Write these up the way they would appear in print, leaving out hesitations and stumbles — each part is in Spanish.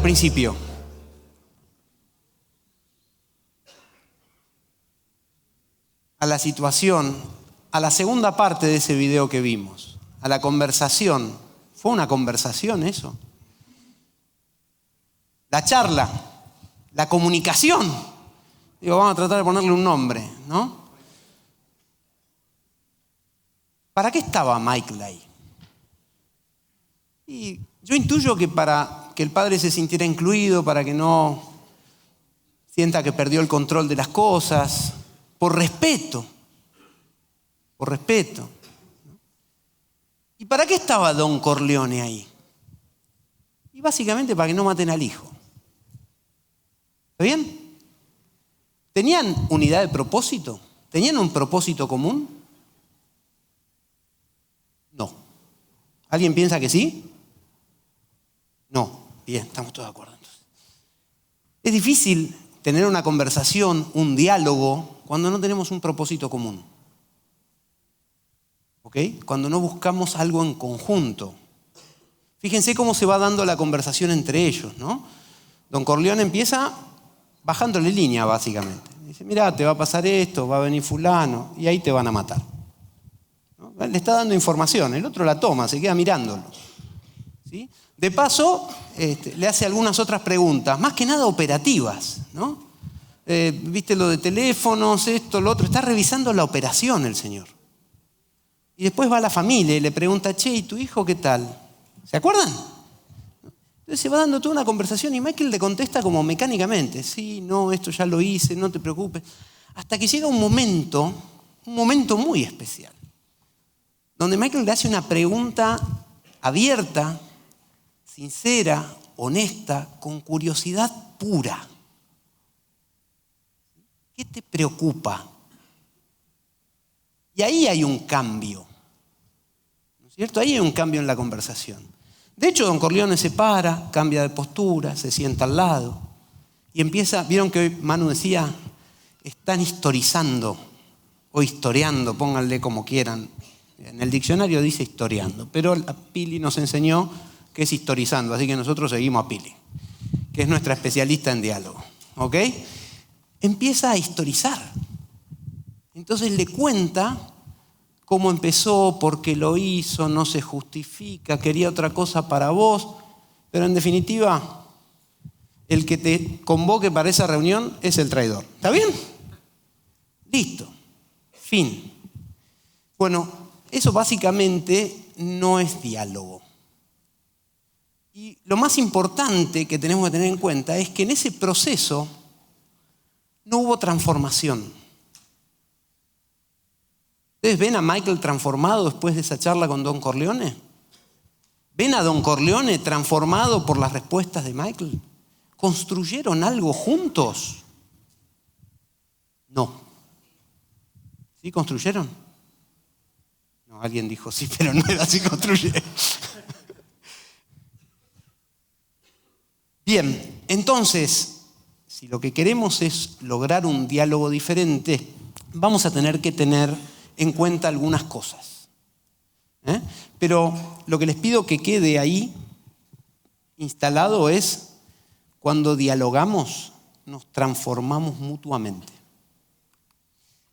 principio. A la situación, a la segunda parte de ese video que vimos, a la conversación. ¿Fue una conversación eso? La charla, la comunicación. Digo, vamos a tratar de ponerle un nombre, ¿no? ¿Para qué estaba Michael ahí? Y yo intuyo que para que el padre se sintiera incluido, para que no sienta que perdió el control de las cosas, por respeto. Por respeto. ¿Y para qué estaba Don Corleone ahí? Y básicamente para que no maten al hijo. ¿Está bien? ¿Tenían unidad de propósito? ¿Tenían un propósito común? No. ¿Alguien piensa que sí? No. Bien, estamos todos de acuerdo entonces. Es difícil tener una conversación, un diálogo, cuando no tenemos un propósito común. ¿Ok? Cuando no buscamos algo en conjunto. Fíjense cómo se va dando la conversación entre ellos, ¿no? Don Corleone empieza bajándole línea, básicamente. Dice, mirá, te va a pasar esto, va a venir fulano, y ahí te van a matar. ¿No? Le está dando información, el otro la toma, se queda mirándolo. ¿Sí? De paso, le hace algunas otras preguntas, más que nada operativas, ¿no? ¿Viste lo de teléfonos, esto, lo otro? Está revisando la operación el señor. Y después va a la familia y le pregunta, che, ¿y tu hijo qué tal? ¿Se acuerdan? Entonces se va dando toda una conversación y Michael le contesta como mecánicamente. Sí, no, esto ya lo hice, no te preocupes. Hasta que llega un momento muy especial, donde Michael le hace una pregunta abierta, sincera, honesta, con curiosidad pura. ¿Qué te preocupa? Y ahí hay un cambio, ¿no es cierto? Ahí hay un cambio en la conversación. De hecho, Don Corleone se para, cambia de postura, se sienta al lado y empieza, vieron que hoy Manu decía, están historizando o historiando, pónganle como quieran. En el diccionario dice historiando, pero Pili nos enseñó que es historizando, así que nosotros seguimos a Pili, que es nuestra especialista en diálogo, ¿ok? Empieza a historizar. Entonces le cuenta cómo empezó, por qué lo hizo, no se justifica, quería otra cosa para vos, pero en definitiva, el que te convoque para esa reunión es el traidor. ¿Está bien? Listo. Fin. Bueno, eso básicamente no es diálogo. Y lo más importante que tenemos que tener en cuenta es que en ese proceso no hubo transformación. ¿Ustedes ven a Michael transformado después de esa charla con Don Corleone? ¿Ven a Don Corleone transformado por las respuestas de Michael? ¿Construyeron algo juntos? No. ¿Sí construyeron? No, alguien dijo sí, pero no era así construyeron. Bien, entonces, si lo que queremos es lograr un diálogo diferente, vamos a tener que tener en cuenta algunas cosas. Pero lo que les pido que quede ahí instalado es, cuando dialogamos, nos transformamos mutuamente.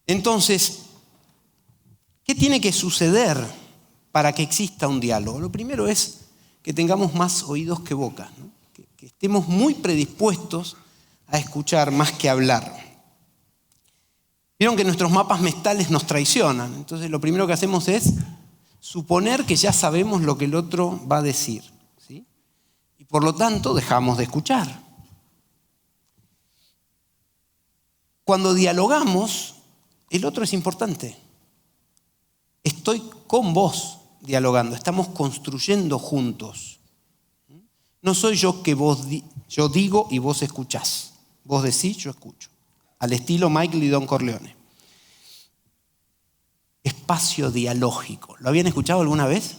Entonces, ¿qué tiene que suceder para que exista un diálogo? Lo primero es que tengamos más oídos que boca, ¿no? Que estemos muy predispuestos a escuchar más que hablar. Vieron que nuestros mapas mentales nos traicionan. Entonces lo primero que hacemos es suponer que ya sabemos lo que el otro va a decir, ¿sí? Y por lo tanto dejamos de escuchar. Cuando dialogamos, el otro es importante. Estoy con vos dialogando, estamos construyendo juntos. No soy yo que yo digo y vos escuchás. Vos decís, yo escucho. Al estilo Michael y Don Corleone. Espacio dialógico. ¿Lo habían escuchado alguna vez?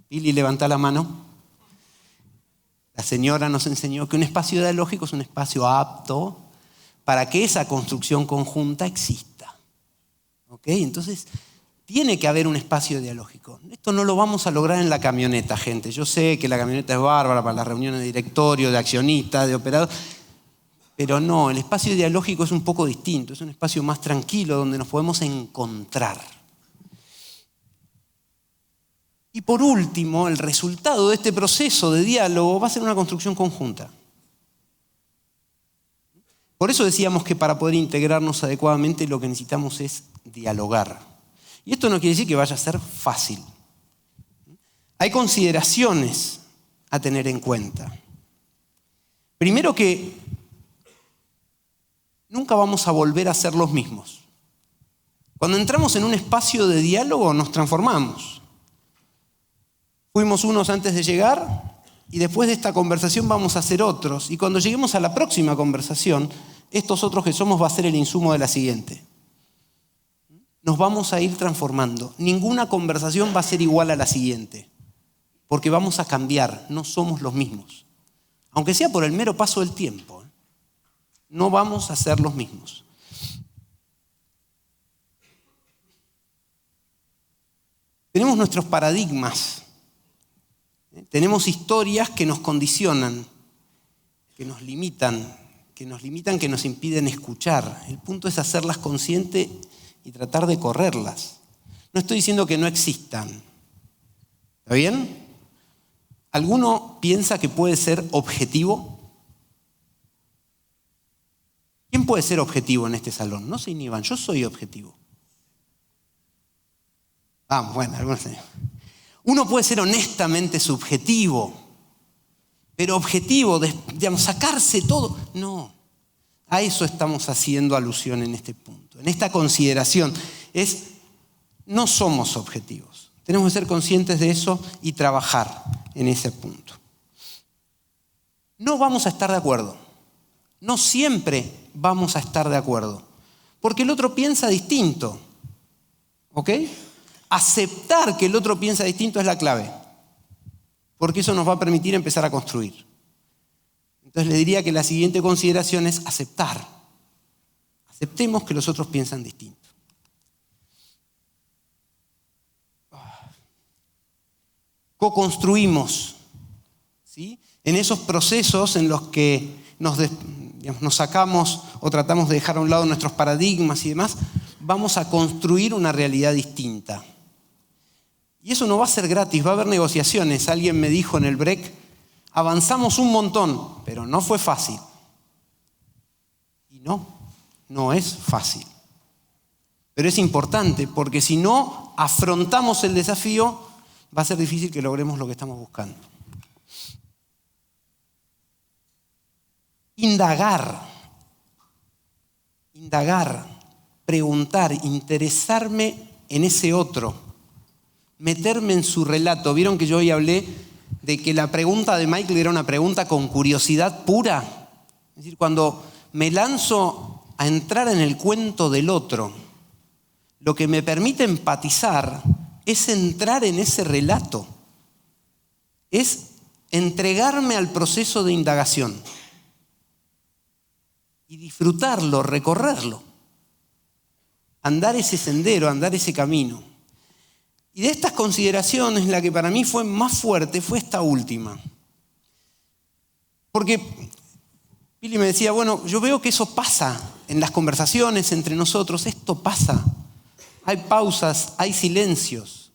Pili, levanta la mano. La señora nos enseñó que un espacio dialógico es un espacio apto para que esa construcción conjunta exista. ¿Ok? Entonces, tiene que haber un espacio dialógico. Esto no lo vamos a lograr en la camioneta, gente. Yo sé que la camioneta es bárbara para las reuniones de directorio, de accionistas, de operadores, pero no, el espacio dialógico es un poco distinto, es un espacio más tranquilo donde nos podemos encontrar. Y por último, el resultado de este proceso de diálogo va a ser una construcción conjunta. Por eso decíamos que para poder integrarnos adecuadamente lo que necesitamos es dialogar. Y esto no quiere decir que vaya a ser fácil. Hay consideraciones a tener en cuenta. Primero que nunca vamos a volver a ser los mismos. Cuando entramos en un espacio de diálogo nos transformamos. Fuimos unos antes de llegar y después de esta conversación vamos a ser otros. Y cuando lleguemos a la próxima conversación, estos otros que somos va a ser el insumo de la siguiente. Nos vamos a ir transformando. Ninguna conversación va a ser igual a la siguiente, porque vamos a cambiar, no somos los mismos. Aunque sea por el mero paso del tiempo, no vamos a ser los mismos. Tenemos nuestros paradigmas, tenemos historias que nos condicionan, que nos limitan, que nos impiden escuchar. El punto es hacerlas conscientes y tratar de correrlas. No estoy diciendo que no existan. ¿Está bien? ¿Alguno piensa que puede ser objetivo? ¿Quién puede ser objetivo en este salón? No se inhiban, yo soy objetivo. Bueno, algunos. Uno puede ser honestamente subjetivo, pero objetivo, digamos, sacarse todo. No. A eso estamos haciendo alusión en este punto. En esta consideración no somos objetivos. Tenemos que ser conscientes de eso y trabajar en ese punto. No vamos a estar de acuerdo. No siempre vamos a estar de acuerdo. Porque el otro piensa distinto. ¿Ok? Aceptar que el otro piensa distinto es la clave. Porque eso nos va a permitir empezar a construir. Entonces le diría que la siguiente consideración es aceptar. Aceptemos que los otros piensan distinto. Co-construimos, ¿sí? En esos procesos en los que nos sacamos o tratamos de dejar a un lado nuestros paradigmas y demás, vamos a construir una realidad distinta. Y eso no va a ser gratis, va a haber negociaciones. Alguien me dijo en el break, avanzamos un montón, pero no fue fácil. Y no es fácil. Pero es importante, porque si no afrontamos el desafío, va a ser difícil que logremos lo que estamos buscando. Indagar, preguntar, interesarme en ese otro, meterme en su relato. ¿Vieron que yo hoy hablé de que la pregunta de Michael era una pregunta con curiosidad pura? Es decir, cuando me lanzo a entrar en el cuento del otro, lo que me permite empatizar es entrar en ese relato, es entregarme al proceso de indagación y disfrutarlo, recorrerlo, andar ese sendero, andar ese camino. Y de estas consideraciones, la que para mí fue más fuerte fue esta última. Porque Pili me decía, bueno, yo veo que eso pasa en las conversaciones entre nosotros, esto pasa. Hay pausas, hay silencios,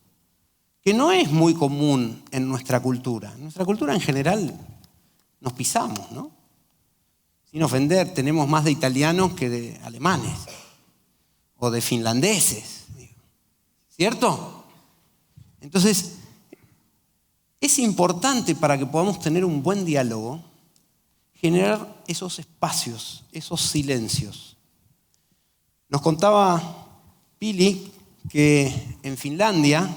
que no es muy común en nuestra cultura. En nuestra cultura en general nos pisamos, ¿no? Sin ofender, tenemos más de italianos que de alemanes o de finlandeses, ¿cierto? Entonces, es importante para que podamos tener un buen diálogo, generar esos espacios, esos silencios. Nos contaba Pili que en Finlandia,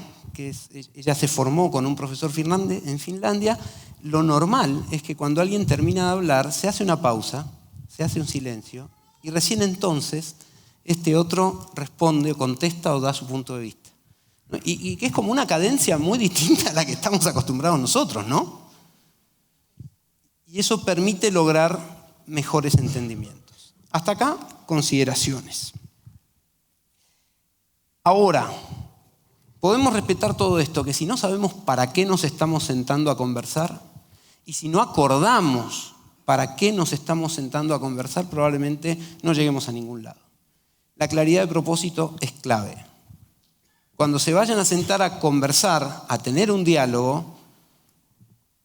ella se formó con un profesor finlandés en Finlandia, lo normal es que cuando alguien termina de hablar, se hace una pausa, se hace un silencio, y recién entonces este otro responde, o contesta o da su punto de vista. Y que es como una cadencia muy distinta a la que estamos acostumbrados nosotros, ¿no? Y eso permite lograr mejores entendimientos. Hasta acá, consideraciones. Ahora, podemos respetar todo esto, que si no sabemos para qué nos estamos sentando a conversar y si no acordamos para qué nos estamos sentando a conversar, probablemente no lleguemos a ningún lado. La claridad de propósito es clave. Cuando se vayan a sentar a conversar, a tener un diálogo,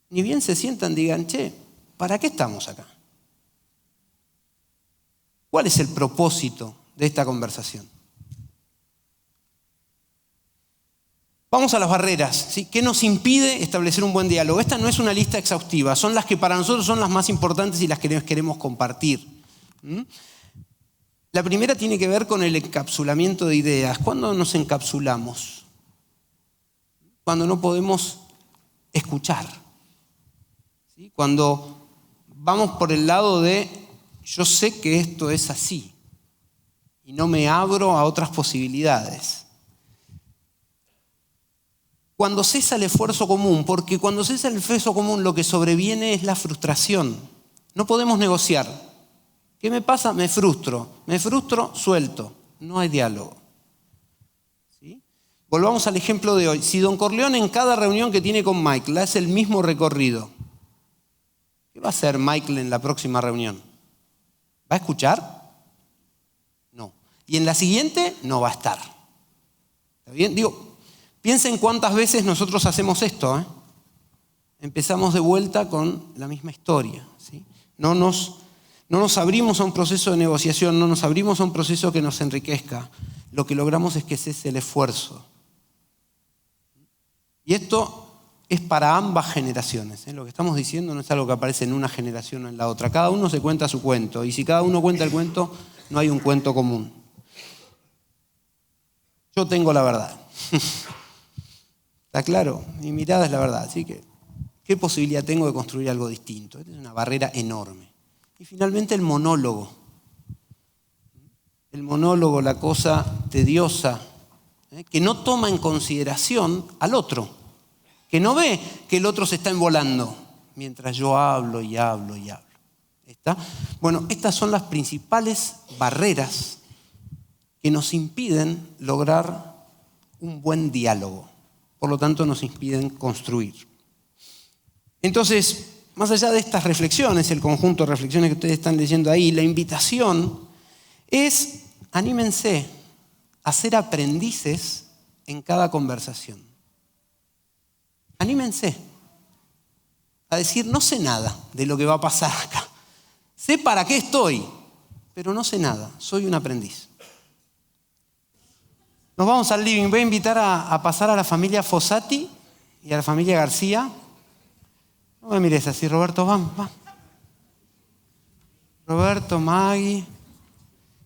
ni bien se sientan, digan, che, ¿para qué estamos acá? ¿Cuál es el propósito de esta conversación? Vamos a las barreras, ¿sí? ¿Qué nos impide establecer un buen diálogo? Esta no es una lista exhaustiva, son las que para nosotros son las más importantes y las que queremos compartir. La primera tiene que ver con el encapsulamiento de ideas. ¿Cuándo nos encapsulamos? Cuando no podemos escuchar. ¿Sí? Cuando vamos por el lado de yo sé que esto es así y no me abro a otras posibilidades. Cuando cesa el esfuerzo común, porque cuando cesa el esfuerzo común lo que sobreviene es la frustración. No podemos negociar. ¿Qué me pasa? Me frustro, suelto. No hay diálogo. ¿Sí? Volvamos al ejemplo de hoy. Si don Corleone en cada reunión que tiene con Michael hace el mismo recorrido, ¿qué va a hacer Michael en la próxima reunión? ¿Va a escuchar? No. Y en la siguiente no va a estar. ¿Está bien? Piensen cuántas veces nosotros hacemos esto. Empezamos de vuelta con la misma historia. ¿Sí? No nos abrimos a un proceso de negociación, no nos abrimos a un proceso que nos enriquezca. Lo que logramos es que cese el esfuerzo. Y esto es para ambas generaciones. Lo que estamos diciendo no es algo que aparece en una generación o en la otra. Cada uno se cuenta su cuento. Y si cada uno cuenta el cuento, no hay un cuento común. Yo tengo la verdad. ¿Está claro? Mi mirada es la verdad. Así que, ¿qué posibilidad tengo de construir algo distinto? Esta es una barrera enorme. Y finalmente el monólogo. El monólogo, la cosa tediosa, que no toma en consideración al otro, que no ve que el otro se está envolando mientras yo hablo y hablo y hablo. ¿Está? Bueno, estas son las principales barreras que nos impiden lograr un buen diálogo. Por lo tanto, nos impiden construir. Entonces, más allá de estas reflexiones, el conjunto de reflexiones que ustedes están leyendo ahí, la invitación es, anímense a ser aprendices en cada conversación. Anímense a decir, no sé nada de lo que va a pasar acá. Sé para qué estoy, pero no sé nada, soy un aprendiz. Nos vamos al living. Voy a invitar a pasar a la familia Fossati y a la familia García. No me mires así, Roberto, vamos. Roberto, Maggie.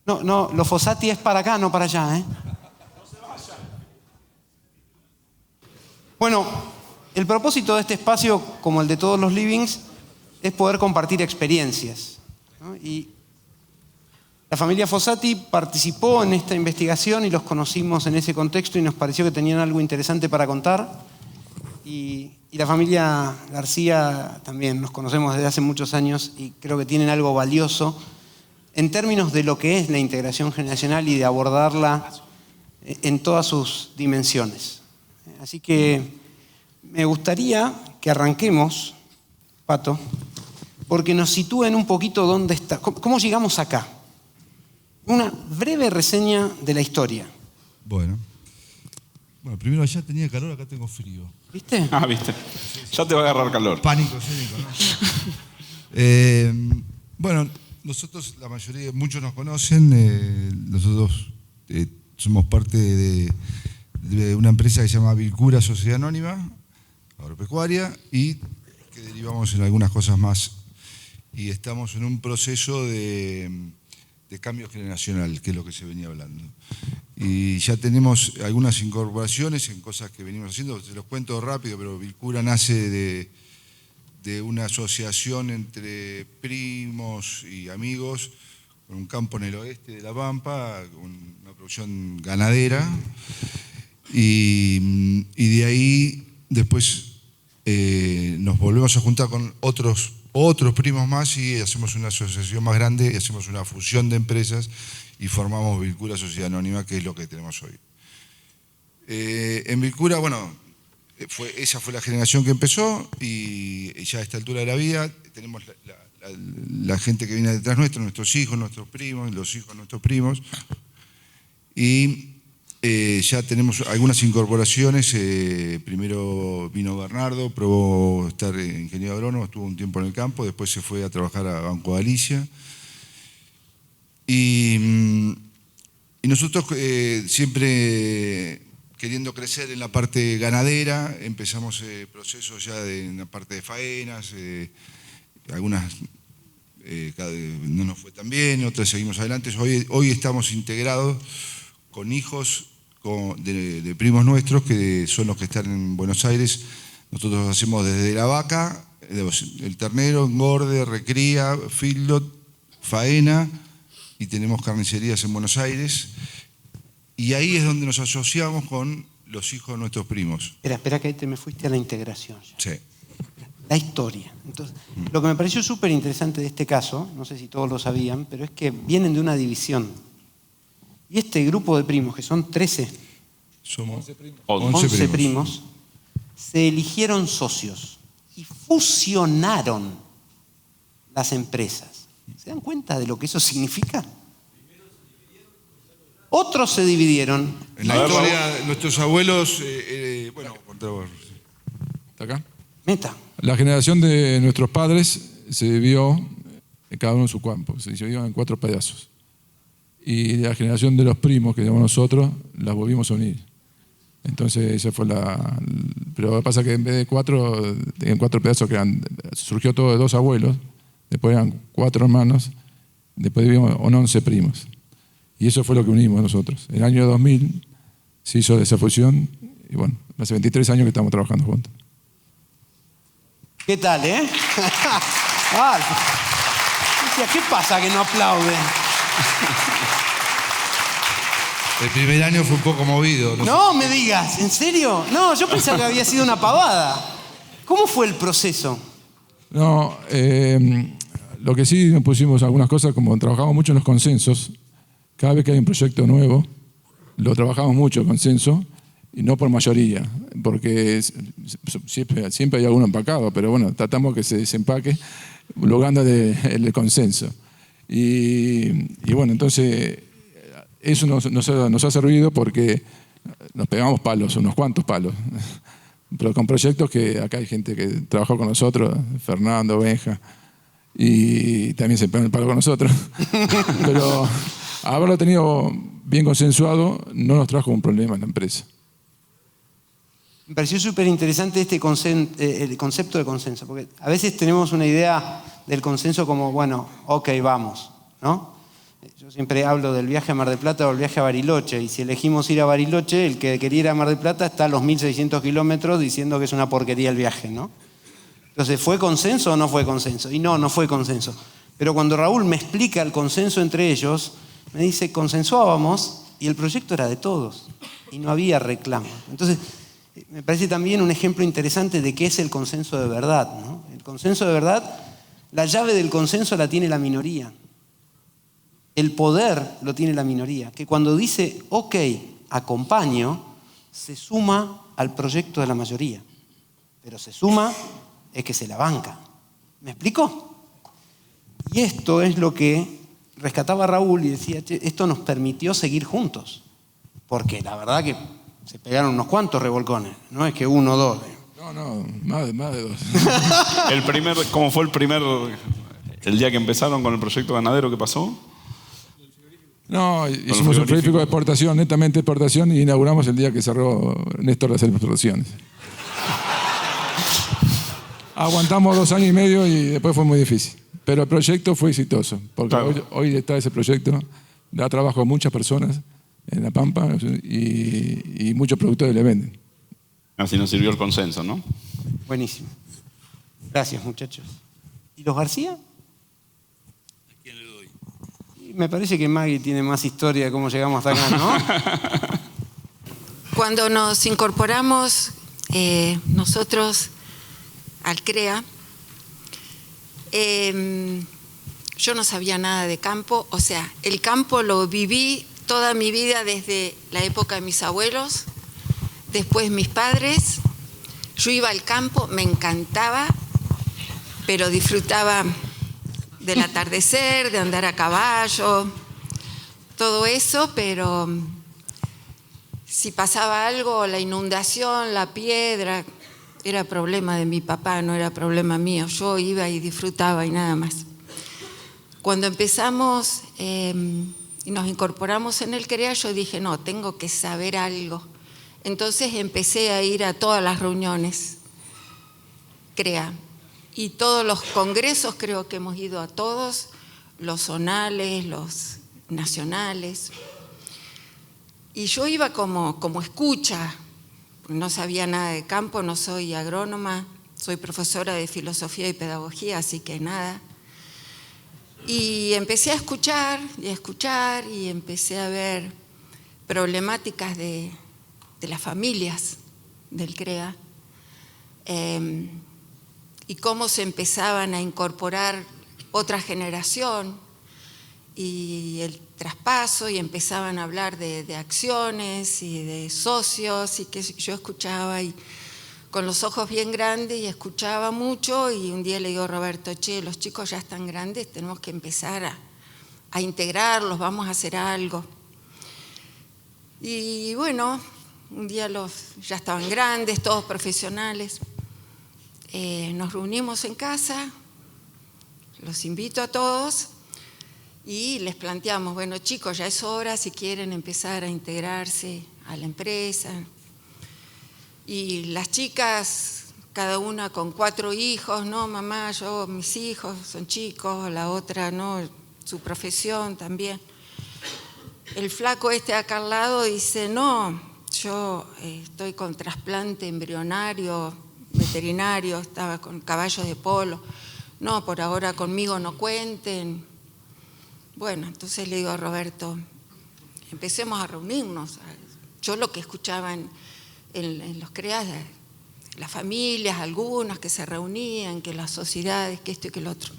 No, los Fossati es para acá, no para allá, ¿eh? Bueno, el propósito de este espacio, como el de todos los livings, es poder compartir experiencias, ¿no? Y la familia Fossati participó en esta investigación y los conocimos en ese contexto y nos pareció que tenían algo interesante para contar. Y la familia García también, nos conocemos desde hace muchos años y creo que tienen algo valioso en términos de lo que es la integración generacional y de abordarla en todas sus dimensiones. Así que me gustaría que arranquemos, Pato, porque nos sitúen un poquito dónde está, cómo llegamos acá. Una breve reseña de la historia. Bueno, primero allá tenía calor, acá tengo frío. ¿Viste? ¿Viste? Ya te va a agarrar calor. Pánico escénico, ¿no? Bueno, nosotros, la mayoría, muchos nos conocen, nosotros somos parte de una empresa que se llama Vilcura Sociedad Anónima, agropecuaria, y que derivamos en algunas cosas más. Y estamos en un proceso de cambio generacional, que es lo que se venía hablando. Y ya tenemos algunas incorporaciones en cosas que venimos haciendo. Se los cuento rápido, pero Vilcura nace de una asociación entre primos y amigos con un campo en el oeste de La Pampa, con una producción ganadera. Y de ahí después nos volvemos a juntar con otros primos más y hacemos una asociación más grande y hacemos una fusión de empresas y formamos Vilcura Sociedad Anónima, que es lo que tenemos hoy. En Vilcura, bueno, esa fue la generación que empezó y ya a esta altura de la vida tenemos la gente que viene detrás nuestro, nuestros hijos, nuestros primos, los hijos de nuestros primos. Y ya tenemos algunas incorporaciones. Primero vino Bernardo, probó estar ingeniero agrónomo, estuvo un tiempo en el campo, después se fue a trabajar a Banco Galicia. Y nosotros siempre queriendo crecer en la parte ganadera, empezamos procesos ya en la parte de faenas, algunas no nos fue tan bien, otras seguimos adelante. Hoy estamos integrados con hijos de primos nuestros, que son los que están en Buenos Aires. Nosotros hacemos desde la vaca, el ternero, engorde, recría, feedlot, faena, y tenemos carnicerías en Buenos Aires. Y ahí es donde nos asociamos con los hijos de nuestros primos. Espera, que ahí te me fuiste a la integración. Sí. La historia. Entonces, lo que me pareció súper interesante de este caso, no sé si todos lo sabían, pero es que vienen de una división. Y este grupo de primos, que son 13, Somos 11 primos, se eligieron socios y fusionaron las empresas. ¿Se dan cuenta de lo que eso significa? Otros se dividieron. En la historia, nuestros abuelos, bueno, contaba. ¿Está acá? Meta. La generación de nuestros padres se dividió cada uno en su campo, se dividió en 4 pedazos. Y la generación de los primos que tenemos nosotros, las volvimos a unir. Entonces esa fue pero lo que pasa es que en vez de 4, en 4 pedazos surgió todo de 2 abuelos, después eran 4 hermanos, después vivimos 11 primos. Y eso fue lo que unimos nosotros. En el año 2000 se hizo esa fusión y bueno, hace 23 años que estamos trabajando juntos. ¿Qué tal, ¿Qué pasa que no aplauden? El primer año fue un poco movido. No me digas, ¿en serio? No, yo pensaba que había sido una pavada. ¿Cómo fue el proceso? No, lo que sí nos pusimos algunas cosas, como trabajamos mucho en los consensos, cada vez que hay un proyecto nuevo, lo trabajamos mucho el consenso, y no por mayoría, porque siempre hay alguno empacado, pero bueno, tratamos que se desempaque logrando el consenso. Y bueno, entonces eso nos ha servido porque nos pegamos palos, unos cuantos palos, pero con proyectos que acá hay gente que trabajó con nosotros, Fernando, Benja, y también se pegan el palo con nosotros. Pero haberlo tenido bien consensuado no nos trajo un problema en la empresa. Me pareció súper interesante el concepto de consenso, porque a veces tenemos una idea del consenso como, bueno, ok, vamos, ¿no? Yo siempre hablo del viaje a Mar del Plata o el viaje a Bariloche, y si elegimos ir a Bariloche, el que quería ir a Mar del Plata está a los 1.600 kilómetros diciendo que es una porquería el viaje, ¿no? Entonces, ¿fue consenso o no fue consenso? Y no fue consenso. Pero cuando Raúl me explica el consenso entre ellos, me dice, consensuábamos y el proyecto era de todos y no había reclamo. Entonces, me parece también un ejemplo interesante de qué es el consenso de verdad, ¿no? El consenso de verdad, la llave del consenso la tiene la minoría. El poder lo tiene la minoría, que cuando dice, ok, acompaño, se suma al proyecto de la mayoría. Pero se suma es que se la banca. ¿Me explico? Y esto es lo que rescataba Raúl y decía, esto nos permitió seguir juntos. Porque la verdad que se pegaron unos cuantos revolcones, no es que 1 o 2. No, más de 2. ¿Cómo fue el día que empezaron con el proyecto ganadero? ¿Qué pasó? No, hicimos un frigorífico de exportación, netamente exportación, y inauguramos el día que cerró Néstor las exportaciones. Aguantamos 2 años y medio y después fue muy difícil. Pero el proyecto fue exitoso, porque claro, hoy está ese proyecto, da trabajo a muchas personas en La Pampa y muchos productores le venden. Así nos sirvió el consenso, ¿no? Buenísimo. Gracias, muchachos. ¿Y los García? ¿A quién le doy? Me parece que Maggie tiene más historia de cómo llegamos hasta acá, ¿no? Cuando nos incorporamos nosotros al CREA, yo no sabía nada de campo, o sea, el campo lo viví toda mi vida desde la época de mis abuelos, Después mis padres, yo iba al campo, me encantaba, pero disfrutaba del atardecer, de andar a caballo, todo eso, pero si pasaba algo, la inundación, la piedra, era problema de mi papá, no era problema mío. Yo iba y disfrutaba y nada más. Cuando empezamos y nos incorporamos en el CREA, yo dije, no, tengo que saber algo. Entonces empecé a ir a todas las reuniones CREA. Y todos los congresos, creo que hemos ido a todos, los zonales, los nacionales. Y yo iba como escucha, no sabía nada de campo, no soy agrónoma, soy profesora de filosofía y pedagogía, así que nada. Y empecé a escuchar y empecé a ver problemáticas de las familias del CREA. Y cómo se empezaban a incorporar otra generación y el traspaso, y empezaban a hablar de acciones y de socios, y que yo escuchaba y con los ojos bien grandes y escuchaba mucho, y un día le digo a Roberto, che, los chicos ya están grandes, tenemos que empezar a integrarlos, vamos a hacer algo. Y bueno, un día ya estaban grandes, todos profesionales. Nos reunimos en casa, los invito a todos y les planteamos, bueno chicos, ya es hora si quieren empezar a integrarse a la empresa. Y las chicas, cada una con 4 hijos, no mamá, mis hijos son chicos, la otra no, su profesión también. El flaco acá al lado dice, no, yo estoy con trasplante embrionario, veterinario, estaba con caballos de polo, no, por ahora conmigo no cuenten. Bueno, entonces le digo a Roberto, empecemos a reunirnos. Yo lo que escuchaba en los CREA, las familias, algunas que se reunían, que las sociedades, que esto y que lo otro.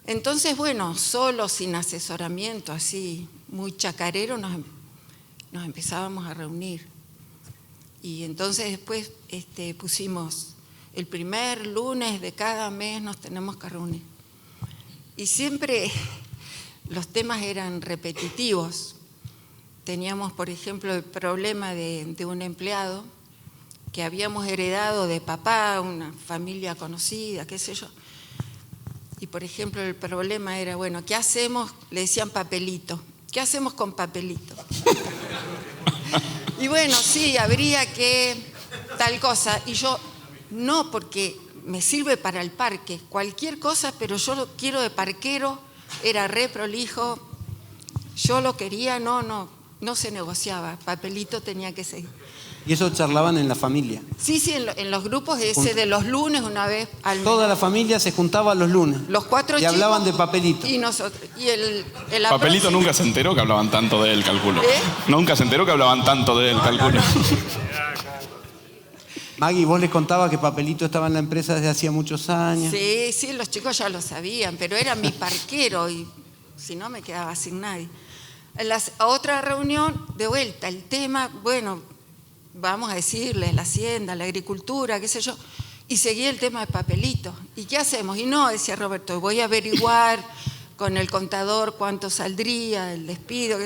Entonces, bueno, solo, sin asesoramiento, así, muy chacarero, nos empezábamos a reunir. Y entonces después pusimos el primer lunes de cada mes nos tenemos que reunir. Y siempre los temas eran repetitivos. Teníamos, por ejemplo, el problema de un empleado que habíamos heredado de papá, una familia conocida, qué sé yo. Y, por ejemplo, el problema era, bueno, ¿qué hacemos? Le decían papelito. ¿Qué hacemos con papelito? Y bueno, sí, habría que tal cosa. Y yo, no, porque me sirve para el parque, cualquier cosa, pero yo lo quiero de parquero, era re prolijo, yo lo quería, no se negociaba, papelito tenía que seguir. ¿Y eso charlaban en la familia? Sí, en los grupos de los lunes, una vez al mes. Toda la familia se juntaba los lunes. Los 4 y chicos. hablaban de papelito. Y nosotros. Y el Papelito nunca se enteró que hablaban tanto de él, calculo. Nunca se enteró que hablaban tanto de él, calculo. Maggie, vos les contabas que Papelito estaba en la empresa desde hacía muchos años. Sí, los chicos ya lo sabían, pero era mi parquero y si no me quedaba sin nadie. A otra reunión, de vuelta, el tema, bueno, vamos a decirles, la hacienda, la agricultura, qué sé yo, y seguía el tema de Papelito. ¿Y qué hacemos? Y no, decía Roberto, voy a averiguar con el contador cuánto saldría el despido,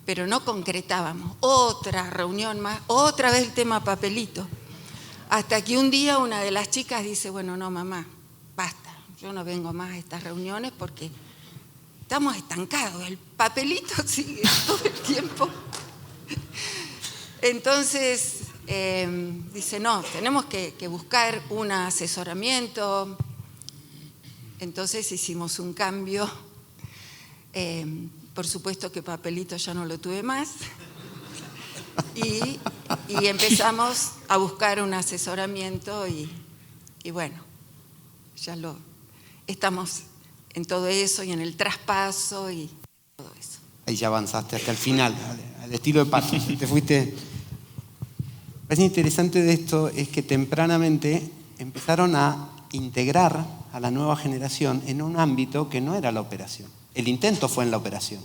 pero no concretábamos. Otra reunión más, otra vez el tema Papelito. Hasta que un día una de las chicas dice, bueno, no mamá, basta, yo no vengo más a estas reuniones porque estamos estancados, el papelito sigue todo el tiempo. Entonces, dice, no, tenemos que buscar un asesoramiento. Entonces hicimos un cambio. Por supuesto que Papelito ya no lo tuve más. Y empezamos a buscar un asesoramiento y bueno, ya estamos en todo eso y en el traspaso y todo eso. Ahí ya avanzaste hasta el final, al estilo de Pato. Te fuiste. Lo que es interesante de esto es que tempranamente empezaron a integrar a la nueva generación en un ámbito que no era la operación. El intento fue en la operación.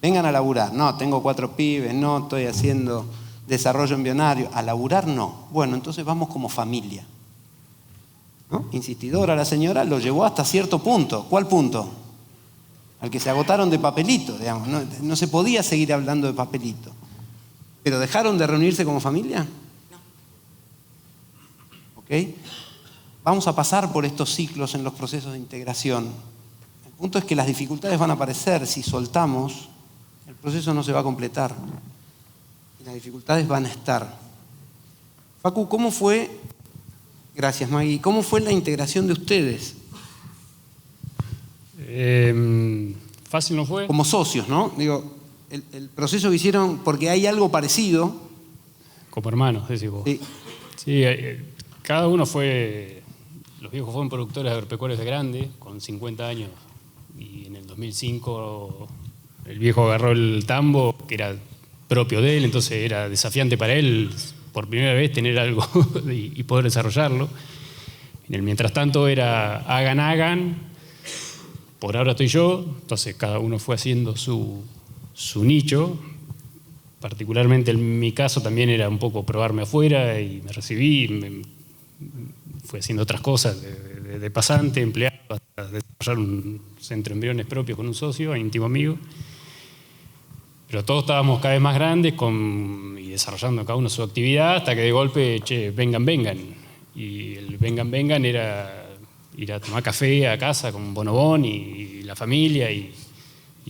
Vengan a laburar. No, tengo 4 pibes, no, estoy haciendo desarrollo embrionario. A laburar no. Bueno, entonces vamos como familia. ¿No? Insistidora la señora, lo llevó hasta cierto punto. ¿Cuál punto? Al que se agotaron de papelito, digamos. No se podía seguir hablando de papelito. ¿Pero dejaron de reunirse como familia? No. ¿Ok? Vamos a pasar por estos ciclos en los procesos de integración. El punto es que las dificultades van a aparecer. Si soltamos, el proceso no se va a completar. Y las dificultades van a estar. Facu, ¿cómo fue? Gracias, Maggie. ¿Cómo fue la integración de ustedes? Fácil no fue. Como socios, ¿no? Digo, el proceso que hicieron, porque hay algo parecido. Como hermanos, decís vos. Sí. Sí, cada uno fue. Los viejos fueron productores agropecuarios de grande, con 50 años. Y en el 2005 el viejo agarró el tambo, que era propio de él, entonces era desafiante para él, por primera vez, tener algo y poder desarrollarlo. En el mientras tanto era hagan. Por ahora estoy yo, entonces cada uno fue haciendo su nicho. Particularmente en mi caso también era un poco probarme afuera y me recibí, fui haciendo otras cosas de pasante, empleado, hasta desarrollar un centro de embriones propio con un socio, íntimo amigo. Pero todos estábamos cada vez más grandes y desarrollando cada uno su actividad hasta que de golpe, vengan. Y el vengan era ir a tomar café a casa con Bonobón y la familia y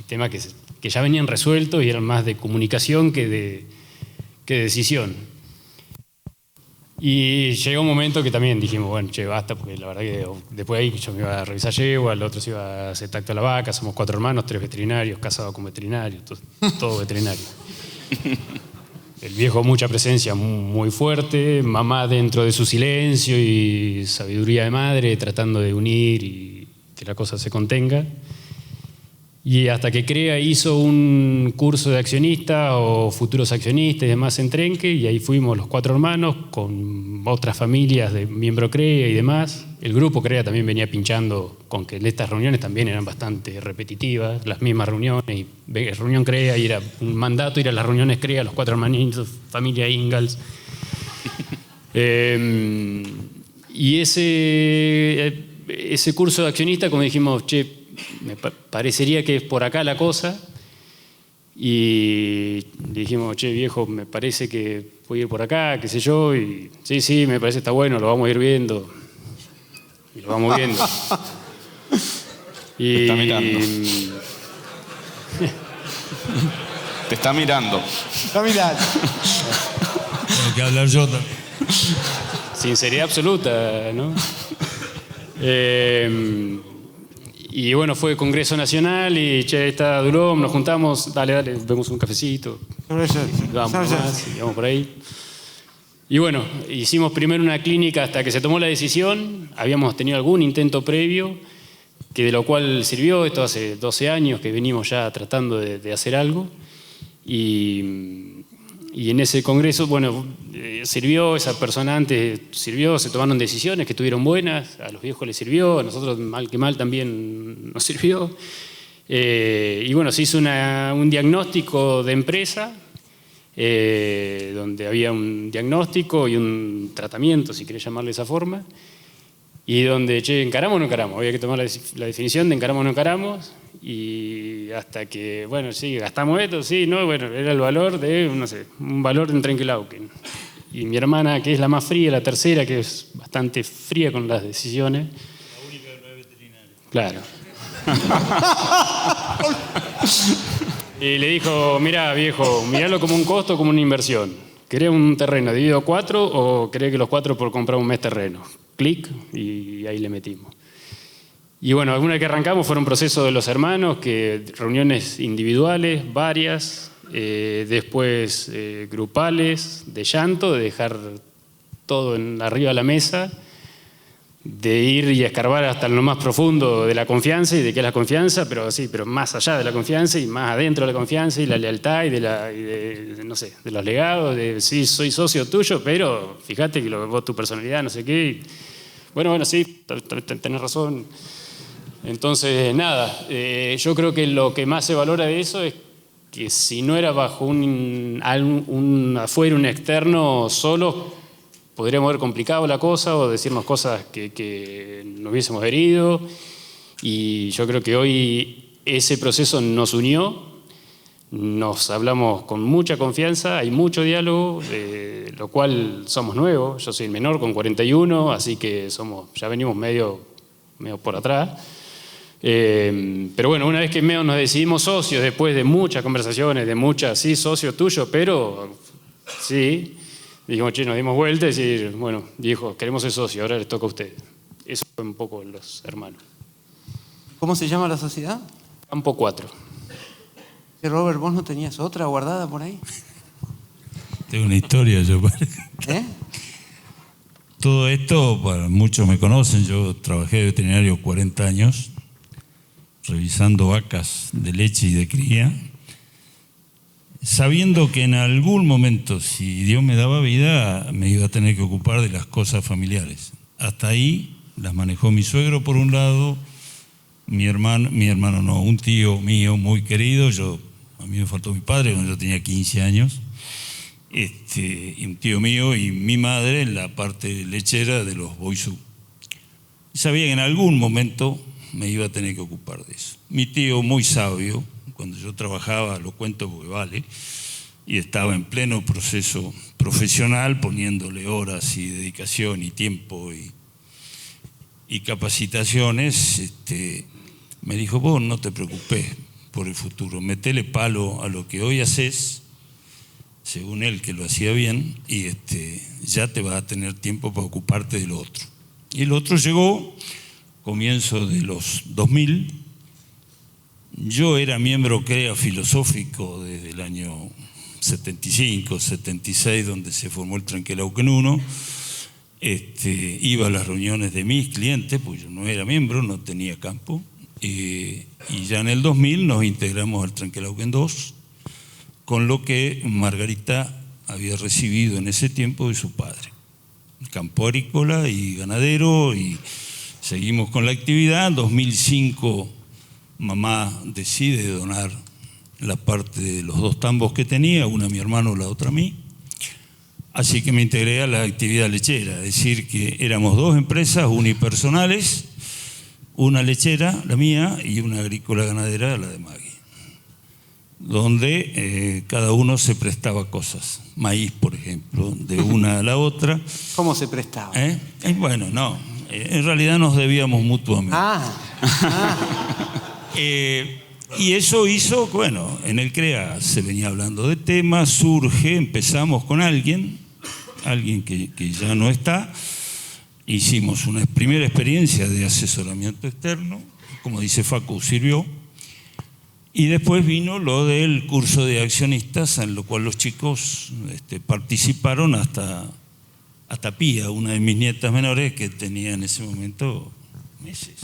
temas que ya venían resueltos y eran más de comunicación que de decisión. Y llegó un momento que también dijimos, bueno, basta, porque la verdad que después ahí yo me iba a revisar yegua, el otro se iba a hacer tacto a la vaca, somos 4 hermanos, 3 veterinarios, casados con veterinarios, todo veterinario. El viejo mucha presencia muy fuerte, mamá dentro de su silencio y sabiduría de madre, tratando de unir y que la cosa se contenga. Y hasta que CREA hizo un curso de accionista o futuros accionistas y demás en Trenque, y ahí fuimos los 4 hermanos con otras familias de miembro CREA y demás. El grupo CREA también venía pinchando con que estas reuniones también eran bastante repetitivas, las mismas reuniones, y reunión CREA, y era un mandato ir a las reuniones CREA, los 4 hermanitos, familia Ingalls. Y ese curso de accionista, como dijimos, me parecería que es por acá la cosa, y le dijimos, viejo, me parece que voy a ir por acá, qué sé yo, y sí, me parece que está bueno, lo vamos a ir viendo. Y lo vamos viendo. Te está mirando. Te está mirando. Está mirando. Tengo que hablar yo también. Sinceridad absoluta, ¿no? Y bueno, fue Congreso Nacional y está Dulom, nos juntamos, dale, vemos un cafecito, vamos por ahí. Y bueno, hicimos primero una clínica hasta que se tomó la decisión, habíamos tenido algún intento previo, que de lo cual sirvió, esto hace 12 años que venimos ya tratando de hacer algo, y en ese congreso, bueno, sirvió, esa persona antes sirvió, se tomaron decisiones que estuvieron buenas, a los viejos les sirvió, a nosotros mal que mal también nos sirvió. Y bueno, se hizo un diagnóstico de empresa, donde había un diagnóstico y un tratamiento, si querés llamarle de esa forma, y donde, ¿encaramos o no encaramos? Había que tomar la definición de encaramos o no encaramos, y hasta que, bueno, sí, gastamos esto, sí, no, bueno, era el valor de, no sé, un valor en Trenquelauquen. Y mi hermana, que es la más fría, la tercera, que es bastante fría con las decisiones. La única que no es veterinaria. Claro. Y le dijo, mirá, viejo, miralo como un costo, como una inversión. ¿Querés un terreno dividido a 4 o querés que los 4 por comprar un mes terreno? Clic, y ahí le metimos. Y bueno, alguna vez que arrancamos fueron procesos de los hermanos, que reuniones individuales, varias, después grupales, de llanto, de dejar todo arriba de la mesa, de ir y escarbar hasta lo más profundo de la confianza y de qué es la confianza, pero sí, pero más allá de la confianza y más adentro de la confianza y la lealtad y de no sé, de los legados, de sí, soy socio tuyo, pero fíjate que vos tu personalidad, no sé qué. Y, bueno, sí, tenés razón. Entonces, nada, yo creo que lo que más se valora de eso es que si no era bajo afuera, un externo solo, podríamos haber complicado la cosa o decirnos cosas que nos hubiésemos herido. Y yo creo que hoy ese proceso nos unió, nos hablamos con mucha confianza, hay mucho diálogo, lo cual somos nuevos. Yo soy el menor con 41, así que ya venimos medio por atrás. Pero bueno, una vez que medio nos decidimos socios, después de muchas conversaciones, sí, socio tuyo, pero sí, dijimos, che, nos dimos vuelta y decir, bueno, viejo, queremos ser socios, ahora les toca a ustedes. Eso fue un poco los hermanos. ¿Cómo se llama la sociedad? Campo 4. Robert, ¿vos no tenías otra guardada por ahí? Tengo una historia yo. Todo esto, para muchos me conocen, yo trabajé de veterinario 40 años, revisando vacas de leche y de cría, sabiendo que en algún momento, si Dios me daba vida, me iba a tener que ocupar de las cosas familiares. Hasta ahí las manejó mi suegro por un lado, un tío mío muy querido, a mí me faltó mi padre cuando yo tenía 15 años, y un tío mío y mi madre en la parte lechera de los Boisú. Sabía que en algún momento me iba a tener que ocupar de eso. Mi tío, muy sabio, cuando yo trabajaba, lo cuento porque vale, y estaba en pleno proceso profesional, poniéndole horas y dedicación y tiempo y capacitaciones, me dijo, vos no te preocupes por el futuro, metele palo a lo que hoy haces, según él que lo hacía bien, y ya te vas a tener tiempo para ocuparte de lo otro. Y el otro llegó, comienzo de los 2000, yo era miembro CREA filosófico desde el año 75, 76, donde se formó el Trenquelauquen 1, iba a las reuniones de mis clientes, pues yo no era miembro, no tenía campo, y ya en el 2000 nos integramos al Trenquelauquen 2, con lo que Margarita había recibido en ese tiempo de su padre, campo agrícola y ganadero, y seguimos con la actividad. En 2005 mamá decide donar la parte de los 2 tambos que tenía, una a mi hermano, la otra a mí. Así que me integré a la actividad lechera, es decir, que éramos 2 empresas unipersonales, una lechera, la mía, y una agrícola ganadera, la de Maggie, donde cada uno se prestaba cosas. Maíz, por ejemplo, de una a la otra. ¿Cómo se prestaba? Bueno, no, en realidad nos debíamos mutuamente. Y eso hizo, bueno, en el CREA se venía hablando de temas, surge, empezamos con alguien que ya no está, hicimos una primera experiencia de asesoramiento externo, como dice Facu, sirvió, y después vino lo del curso de accionistas, en lo cual los chicos participaron hasta Pía, una de mis nietas menores que tenía en ese momento meses.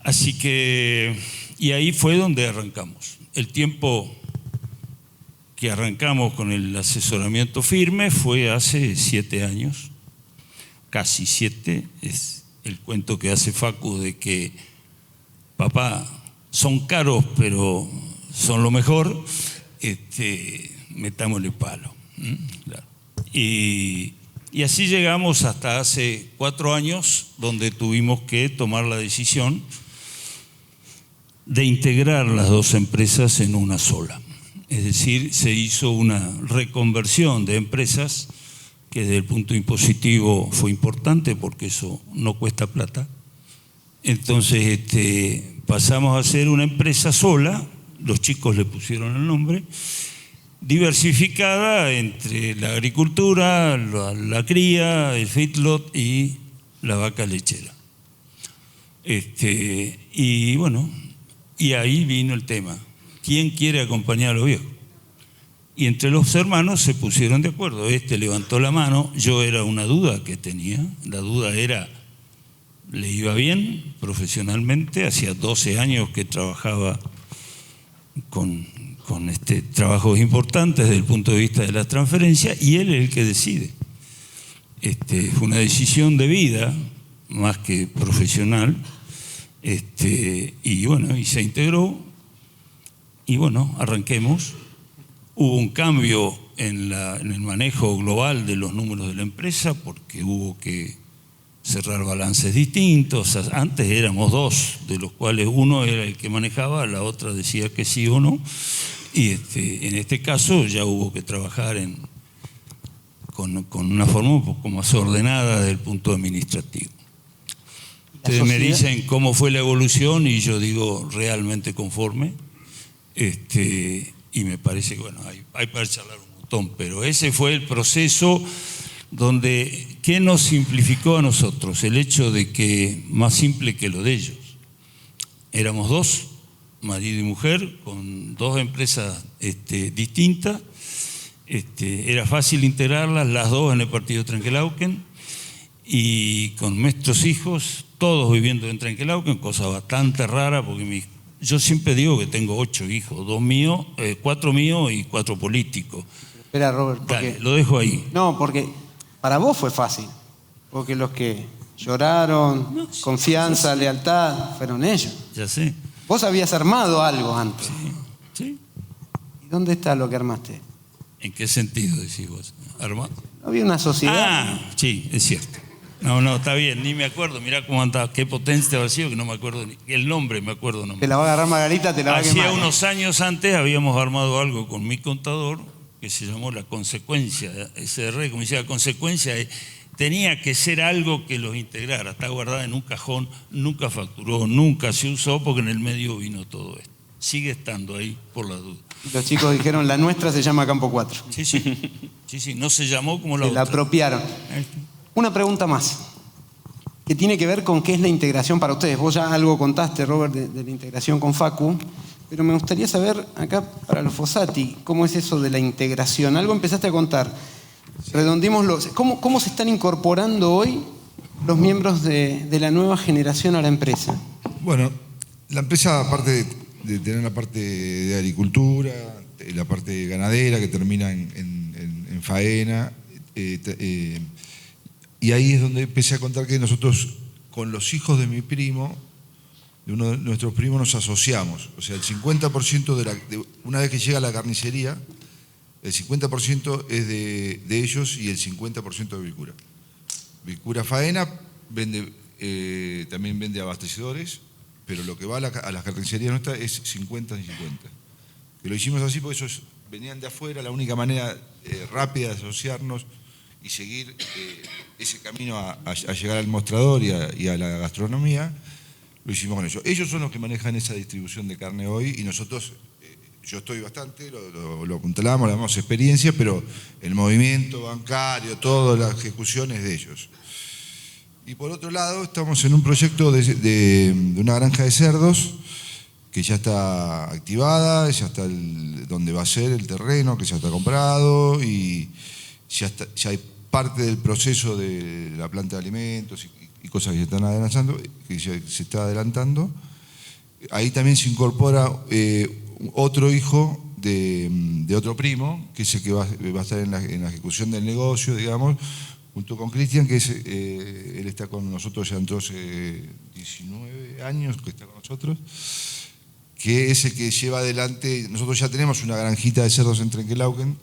Así que, y ahí fue donde arrancamos. El tiempo que arrancamos con el asesoramiento firme fue hace 7 años, casi 7, es el cuento que hace Facu de que, papá, son caros pero son lo mejor, metámosle palo. Claro. Y así llegamos hasta hace 4 años, donde tuvimos que tomar la decisión de integrar las 2 empresas en una sola. Es decir, se hizo una reconversión de empresas que desde el punto impositivo fue importante porque eso no cuesta plata. Entonces pasamos a ser una empresa sola, los chicos le pusieron el nombre, diversificada entre la agricultura, la cría, el feedlot y la vaca lechera. Y bueno, y ahí vino el tema. ¿Quién quiere acompañar a los viejos? Y entre los hermanos se pusieron de acuerdo. Levantó la mano, yo era una duda que tenía. La duda era, ¿le iba bien profesionalmente? Hacía 12 años que trabajaba con trabajos importantes desde el punto de vista de la transferencia, y él es el que decide. Fue una decisión de vida, más que profesional, y bueno, y se integró. y bueno, arranquemos. Hubo un cambio en el manejo global de los números de la empresa porque hubo que cerrar balances distintos. Antes éramos dos, de los cuales uno era el que manejaba, la otra decía que sí o no. Y en este caso ya hubo que trabajar con una forma un poco más ordenada desde el punto administrativo. Ustedes me dicen cómo fue la evolución y yo digo realmente conforme. Y me parece que bueno, hay para charlar un montón, pero ese fue el proceso donde, ¿qué nos simplificó a nosotros? El hecho de que, más simple que lo de ellos, éramos dos, marido y mujer, con dos empresas distintas, era fácil integrarlas, las dos en el partido de Trenquelauquen, y con nuestros hijos, todos viviendo en Trenquelauquen, cosa bastante rara, porque yo siempre digo que tengo 8 hijos, 4 míos y 4 políticos. Espera, Robert, porque... Dale, lo dejo ahí. No, porque para vos fue fácil, porque los que lloraron, confianza, lealtad, fueron ellos. Ya sé. Vos habías armado algo antes. Sí. ¿Y dónde está lo que armaste? ¿En qué sentido decís vos? ¿Armado? ¿No había una sociedad? Ah, sí, es cierto. No, está bien, ni me acuerdo. Mirá cómo andaba, qué potente ha sido, que no me acuerdo ni el nombre, me acuerdo nomás. Te la va a agarrar Margarita, te la va a quemar. Hacía unos años antes habíamos armado algo con mi contador que se llamó La Consecuencia, SR, como decía, La Consecuencia tenía que ser algo que los integrara. Está guardada en un cajón, nunca facturó, nunca se usó porque en el medio vino todo esto. Sigue estando ahí por la duda. Los chicos dijeron, la nuestra se llama Campo 4. Sí, no se llamó como la otra. La apropiaron. Una pregunta más, que tiene que ver con qué es la integración para ustedes. Vos ya algo contaste, Robert, de la integración con Facu, pero me gustaría saber acá para los Fossati, ¿cómo es eso de la integración? Algo empezaste a contar. Redondémoslo. ¿Cómo se están incorporando hoy los miembros de la nueva generación a la empresa? Bueno, la empresa, aparte de tener la parte de agricultura, la parte ganadera que termina en faena, y ahí es donde empecé a contar que nosotros, con los hijos de mi primo, de uno de nuestros primos, nos asociamos. O sea, el 50% una vez que llega a la carnicería, el 50% es de ellos y el 50% de Vilcura. Vilcura Faena también vende abastecedores, pero lo que va a las carnicerías nuestras es 50 y 50. Que lo hicimos así porque ellos venían de afuera, la única manera rápida de asociarnos y seguir ese camino a llegar al mostrador y a la gastronomía, lo hicimos con ellos. Ellos son los que manejan esa distribución de carne hoy y nosotros, yo estoy bastante, lo apuntalamos, le damos experiencia, pero el movimiento bancario, toda la ejecución es de ellos. Y por otro lado, estamos en un proyecto de una granja de cerdos que ya está activada, ya está donde va a ser el terreno, que ya está comprado y ya hay parte del proceso de la planta de alimentos y cosas que se están adelantando, que se está adelantando. Ahí también se incorpora otro hijo de otro primo, que es el que va a estar en la ejecución del negocio, digamos, junto con Cristian, que él está con nosotros ya entró hace 19 años que está con nosotros, que es el que lleva adelante. Nosotros ya tenemos una granjita de cerdos en Trenquelauquen,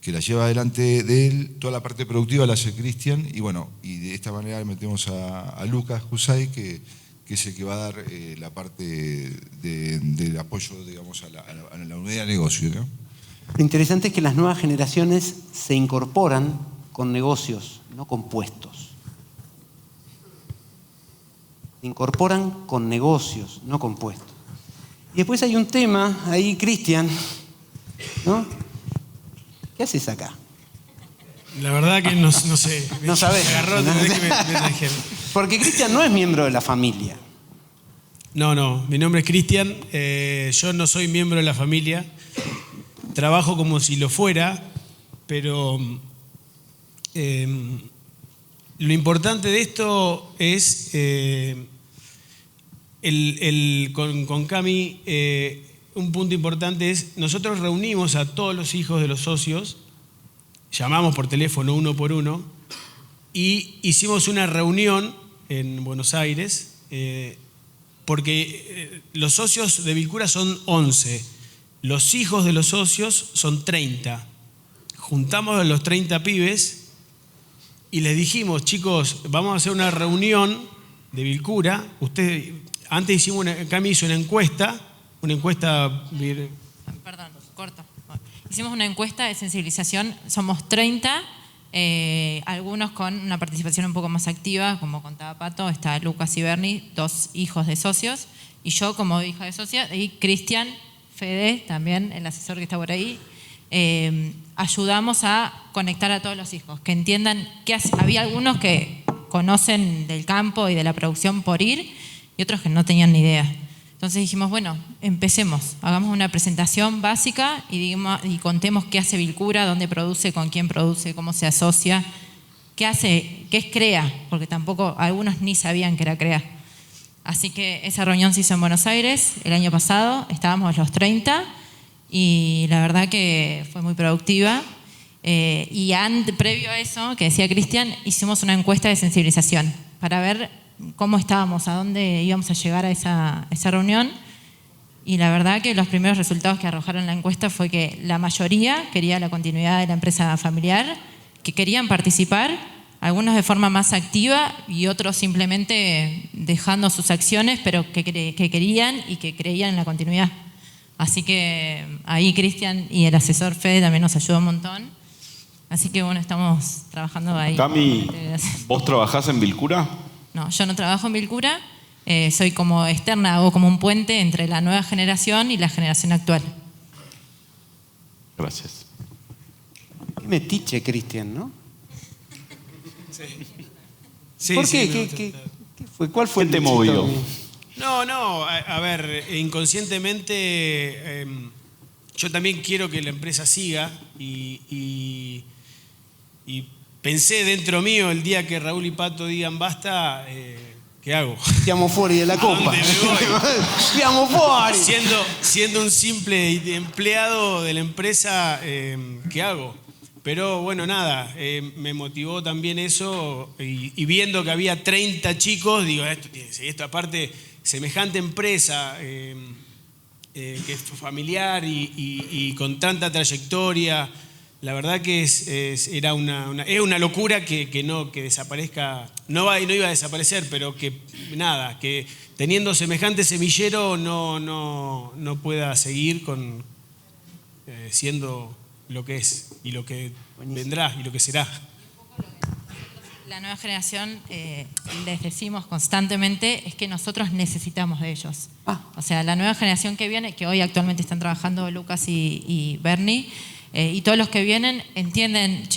que la lleva adelante de él, toda la parte productiva la hace Cristian, y bueno, y de esta manera metemos a Lucas Jusay, que es el que va a dar la parte del apoyo, digamos, a la unidad de negocio, ¿no? Lo interesante es que las nuevas generaciones se incorporan con negocios, no con puestos. Se incorporan con negocios, no con puestos. Y después hay un tema ahí, Cristian, ¿no? ¿Qué haces acá? La verdad que no sé. No sabés. Me agarró, ¿no? que me trajeron. Porque Cristian no es miembro de la familia. No, mi nombre es Cristian. Yo no soy miembro de la familia. Trabajo como si lo fuera, pero lo importante de esto es, con Cami, un punto importante es, nosotros reunimos a todos los hijos de los socios, llamamos por teléfono uno por uno, y hicimos una reunión en Buenos Aires, porque los socios de Vilcura son 11, Los hijos de los socios son 30. Juntamos a los 30 pibes y les dijimos, chicos, vamos a hacer una reunión de Vilcura. Antes Cami hizo una encuesta. Perdón, corto. Hicimos una encuesta de sensibilización, somos 30, algunos con una participación un poco más activa, como contaba Pato, está Lucas y Bernie, 2 hijos de socios, y yo como hija de socia, y Cristian, Fede, también el asesor que está por ahí, ayudamos a conectar a todos los hijos, que entiendan que había algunos que conocen del campo y de la producción por ir, y otros que no tenían ni idea. Entonces dijimos, bueno, empecemos, hagamos una presentación básica y contemos qué hace Vilcura, dónde produce, con quién produce, cómo se asocia, qué es CREA, porque tampoco algunos ni sabían que era CREA. Así que esa reunión se hizo en Buenos Aires el año pasado, estábamos los 30 y la verdad que fue muy productiva. Y previo a eso, que decía Cristian, hicimos una encuesta de sensibilización para ver cómo estábamos, a dónde íbamos a llegar a esa reunión. Y la verdad que los primeros resultados que arrojaron la encuesta fue que la mayoría quería la continuidad de la empresa familiar, que querían participar, algunos de forma más activa y otros simplemente dejando sus acciones, pero que querían y que creían en la continuidad. Así que ahí Cristian y el asesor Fede también nos ayudó un montón. Así que bueno, estamos trabajando ahí. Cami, ¿vos trabajás en Vilcura? No, yo no trabajo en Vilcura, soy como externa, hago como un puente entre la nueva generación y la generación actual. Gracias. Qué metiche, Cristian, ¿no? Sí. ¿Por sí, qué? sí, ¿Qué fue? ¿Cuál fue ¿Qué te el bichito? movió? No, a ver, inconscientemente yo también quiero que la empresa siga y pensé dentro mío el día que Raúl y Pato digan basta, ¿qué hago? Siamo fuori de la copa. dónde me voy? Siamo fuori. Siendo un simple empleado de la empresa, ¿qué hago? Pero bueno, nada, me motivó también eso y viendo que había 30 chicos, digo, esto aparte, semejante empresa que es familiar y con tanta trayectoria, la verdad que es una locura que desaparezca, no iba a desaparecer, pero que nada, que teniendo semejante semillero no pueda seguir siendo lo que es y lo que vendrá y lo que será. La nueva generación, les decimos constantemente, es que nosotros necesitamos de ellos. O sea, la nueva generación que viene, que hoy actualmente están trabajando Lucas y Bernie, y todos los que vienen entienden,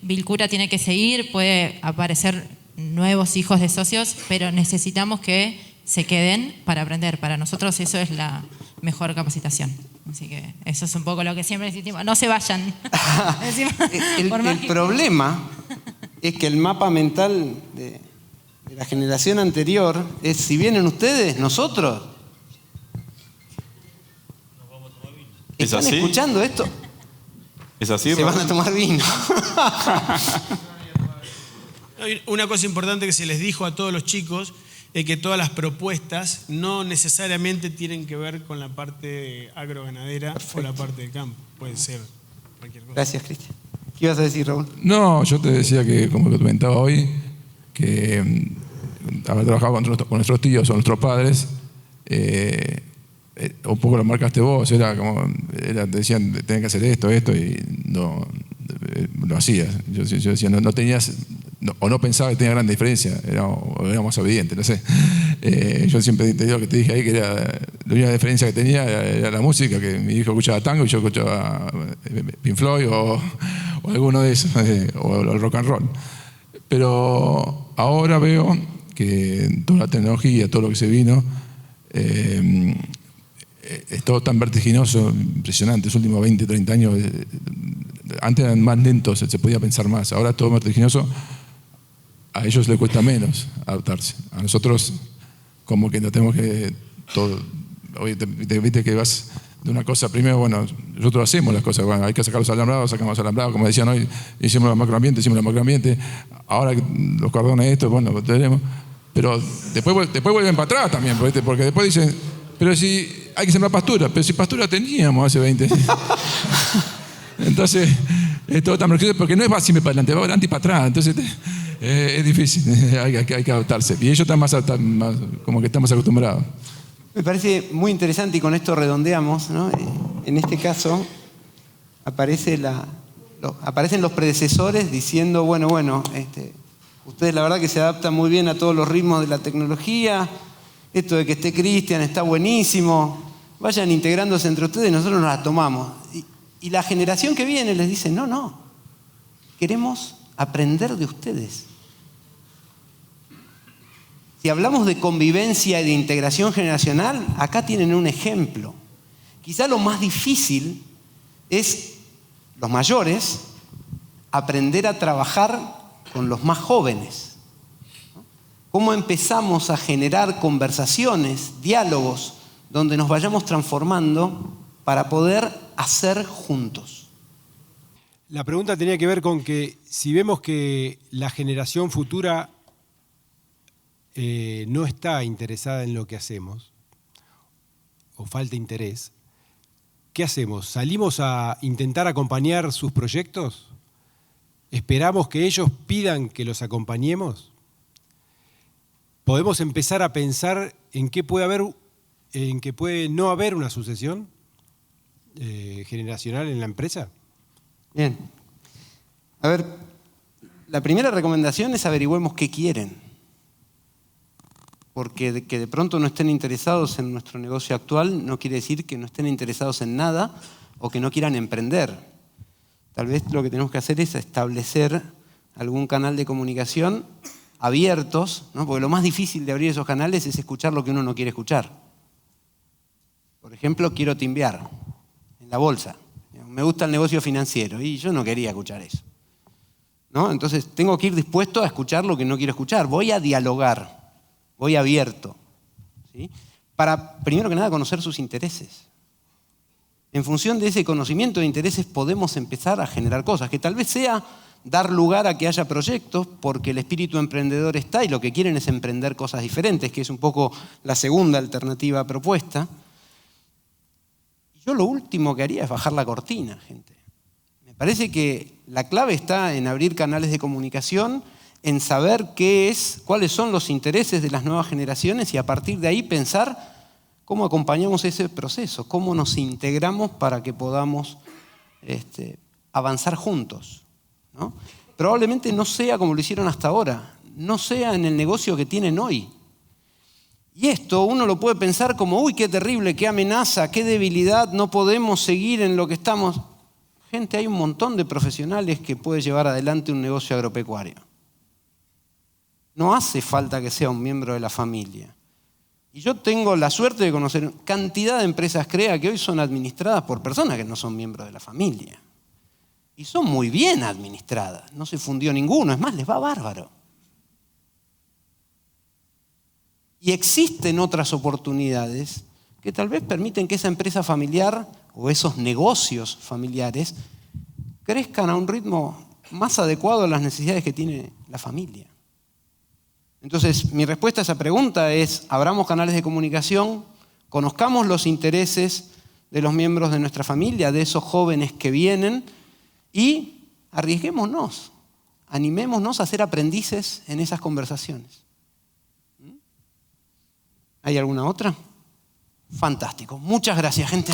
Vilcura tiene que seguir, puede aparecer nuevos hijos de socios, pero necesitamos que se queden para aprender. Para nosotros eso es la mejor capacitación. Así que eso es un poco lo que siempre decimos, no se vayan. El problema es que el mapa mental de la generación anterior es, si vienen ustedes, nosotros. ¿Es ¿Están así? escuchando esto? ¿Es así? Se van a tomar vino. Una cosa importante que se les dijo a todos los chicos es que todas las propuestas no necesariamente tienen que ver con la parte agroganadera o la parte de campo. Puede ser cualquier cosa. Gracias, Cristian. ¿Qué ibas a decir, Raúl? No, yo te decía que, como comentaba hoy, que haber trabajado con nuestros tíos o nuestros padres, un poco lo marcaste vos, te decían, tenés que hacer esto, y no lo hacías. Yo decía, no tenías, o no pensaba que tenía gran diferencia, era más obediente, no sé. Yo siempre te digo que te dije ahí que la única diferencia que tenía era la música, que mi hijo escuchaba tango y yo escuchaba Pink Floyd o alguno de esos, o el rock and roll. Pero ahora veo que toda la tecnología, todo lo que se vino, es todo tan vertiginoso, impresionante. Los últimos 20, 30 años, antes eran más lentos, se podía pensar más. Ahora es todo vertiginoso. A ellos les cuesta menos adaptarse. A nosotros, como que no tenemos que todo. Oye, viste que vas de una cosa, primero, bueno, nosotros hacemos las cosas, bueno, hay que sacar los alambrados, sacamos los alambrados, como decían hoy, hicimos el macroambiente, ahora los cordones estos, bueno, lo tenemos. Pero después vuelven para atrás también, porque después dicen, pero si hay que sembrar pastura, pero si pastura teníamos hace 20 años. Entonces, es todo tan mercado porque no es siempre para adelante, va adelante y para atrás. Entonces, es difícil, hay que adaptarse. Y ellos están más como que están más acostumbrados. Me parece muy interesante y con esto redondeamos, ¿no? En este caso, aparecen los predecesores diciendo, bueno, ustedes la verdad que se adaptan muy bien a todos los ritmos de la tecnología, esto de que esté Cristian está buenísimo, vayan integrándose entre ustedes y nosotros nos la tomamos. Y la generación que viene les dice, no, queremos aprender de ustedes. Si hablamos de convivencia y de integración generacional, acá tienen un ejemplo. Quizá lo más difícil es, los mayores, aprender a trabajar con los más jóvenes. ¿Cómo empezamos a generar conversaciones, diálogos, donde nos vayamos transformando para poder hacer juntos? La pregunta tenía que ver con que si vemos que la generación futura no está interesada en lo que hacemos, o falta interés, ¿qué hacemos? ¿Salimos a intentar acompañar sus proyectos? ¿Esperamos que ellos pidan que los acompañemos? ¿Podemos empezar a pensar en qué puede no haber una sucesión generacional en la empresa? Bien. A ver, la primera recomendación es averigüemos qué quieren. Porque que de pronto no estén interesados en nuestro negocio actual no quiere decir que no estén interesados en nada o que no quieran emprender. Tal vez lo que tenemos que hacer es establecer algún canal de comunicación abiertos, ¿no? Porque lo más difícil de abrir esos canales es escuchar lo que uno no quiere escuchar. Por ejemplo, quiero timbear en la bolsa. Me gusta el negocio financiero y yo no quería escuchar eso, ¿no? Entonces tengo que ir dispuesto a escuchar lo que no quiero escuchar. Voy a dialogar. Voy abierto, ¿sí? Para, primero que nada, conocer sus intereses. En función de ese conocimiento de intereses podemos empezar a generar cosas, que tal vez sea dar lugar a que haya proyectos, porque el espíritu emprendedor está y lo que quieren es emprender cosas diferentes, que es un poco la segunda alternativa propuesta. Yo lo último que haría es bajar la cortina, gente. Me parece que la clave está en abrir canales de comunicación, en saber cuáles son los intereses de las nuevas generaciones y a partir de ahí pensar cómo acompañamos ese proceso, cómo nos integramos para que podamos avanzar juntos, ¿no? Probablemente no sea como lo hicieron hasta ahora, no sea en el negocio que tienen hoy. Y esto uno lo puede pensar como, uy, qué terrible, qué amenaza, qué debilidad, no podemos seguir en lo que estamos. Gente, hay un montón de profesionales que puede llevar adelante un negocio agropecuario. No hace falta que sea un miembro de la familia. Y yo tengo la suerte de conocer cantidad de empresas CREA que hoy son administradas por personas que no son miembros de la familia. Y son muy bien administradas. No se fundió ninguno. Es más, les va bárbaro. Y existen otras oportunidades que tal vez permiten que esa empresa familiar o esos negocios familiares crezcan a un ritmo más adecuado a las necesidades que tiene la familia. Entonces, mi respuesta a esa pregunta es, abramos canales de comunicación, conozcamos los intereses de los miembros de nuestra familia, de esos jóvenes que vienen, y arriesguémonos, animémonos a ser aprendices en esas conversaciones. ¿Hay alguna otra? Fantástico. Muchas gracias, gente.